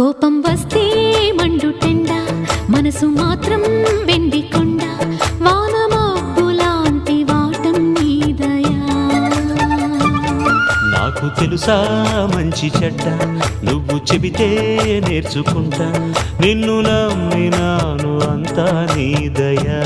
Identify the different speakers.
Speaker 1: కోపం వస్తే మండుటెండ మనసు మాత్రం వెండి కొండ వానమబ్బులాంటి వాటం నీదయా
Speaker 2: నాకు తెలుసా మంచి చెడ్డ నువ్వు చెబితే నేర్చుకుంటా నిన్ను నమ్మినాను అంతా నీదయా